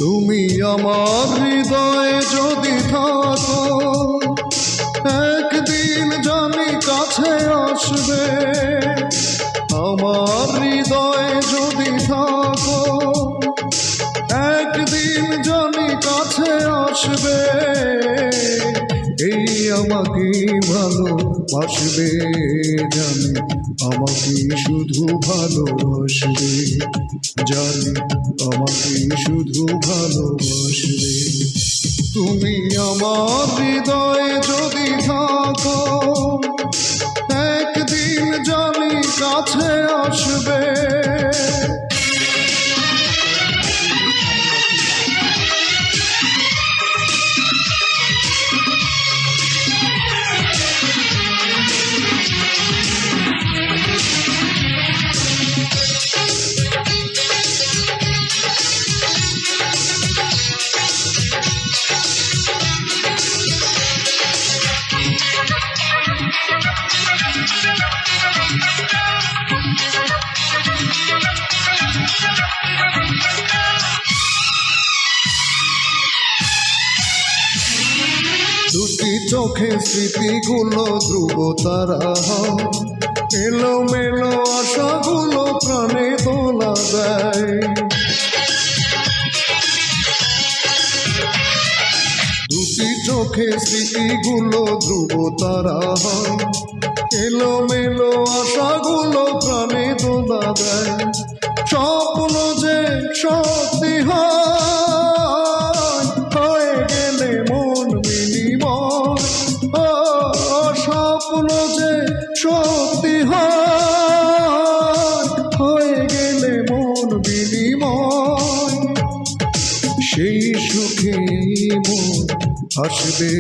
তুমি আমার হৃদয়ে যদি থাকো, একদিন জানি কাছে আসবে। আমার হৃদয়ে যদি থাকো, একদিন জানি কাছে আসবে। এই আমাকে ভালোবাসবে, জানি আমাকে শুধু ভালোবাসবে, জানি আমাকে শুধু ভালোবাসবে। তুমি আমার হৃদয়ে যদি থাকো, একদিন জানি কাছে আসবে। দুটি চোখে স্মৃতিগুলো ধ্রুব তারা, এলো মেলো আশাগুলো প্রাণে দোলা দেয়। দুটি চোখে স্মৃতিগুলো ধ্রুব তারা, এলো মেলো আশাগুলো প্রাণে দোলা দেয়। স্বপ্ন যে সত্যি হয়ে গেলে মন বিনিময়, স্বপ্ন যে সত্যি হয়ে গেলে মন বিনিময়। সেই সুখে মন হাসবে,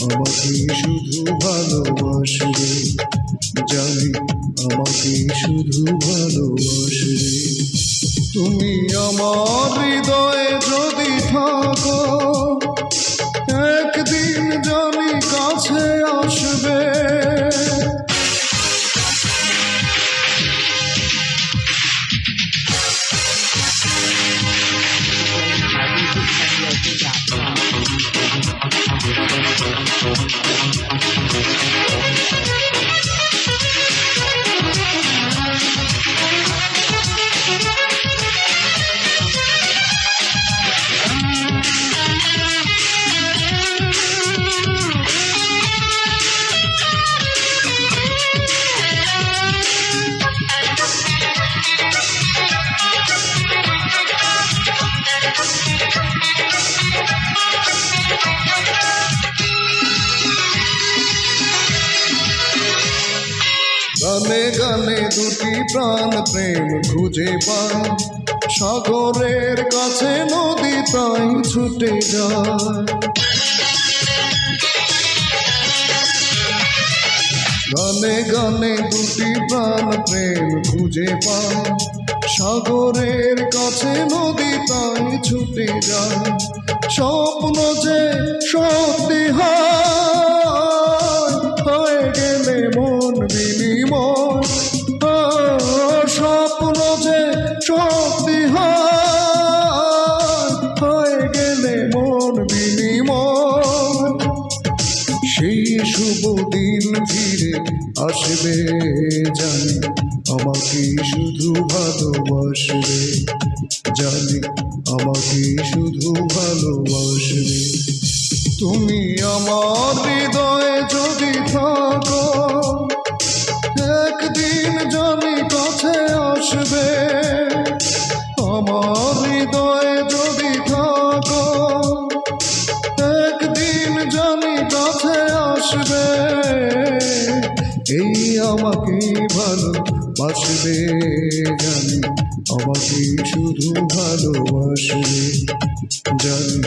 আমাকে শুধু ভালোবাসবে, জানি আমাকে শুধু ভালোবাসবে। তুমি আমার হৃদয়ে যদি থাকো, একদিন জানি কাছে আসবে। গানে গানে দুটি প্রাণ প্রেম খুঁজে পায়, সাগরের কাছে নদী তাই ছুটে যায়। গানে গানে দুটি প্রাণ প্রেম খুঁজে পায়, সাগরের কাছে নদী তাই ছুটে যায়। স্বপ্ন যে সত্যি হয়ে গেলে মন বিনিময়, স্বপ্ন যে সত্যি হয়ে গেলে মন বিনিময়। সেই শুভ দিন ফিরে আসবে, জানি আমাকে শুধু ভালোবাসবে, জানি আমাকে শুধু ভালোবাসবে। তুমি আমার হৃদয়ে যদি থাকো, একদিন জানি কাছে আসবে। আমার হৃদয়ে যদি থাকো, একদিন জানি কাছে আসবে। এই আমাকে ভালোবাসবে, জানি আমাকে শুধু ভালোবাসবে, জানি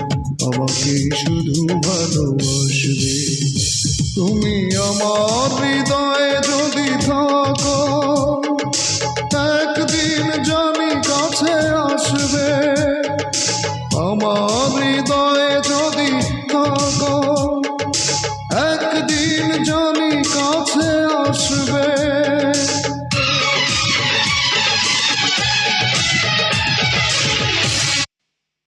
আমাকে শুধু ভালোবাসবে। তুমি আমার হৃদয়ে যদি থাকো, একদিন জানি কাছে আসবে। আমার হৃদয়ে যদি থাকো, একদিন জানি কাছে আসবে।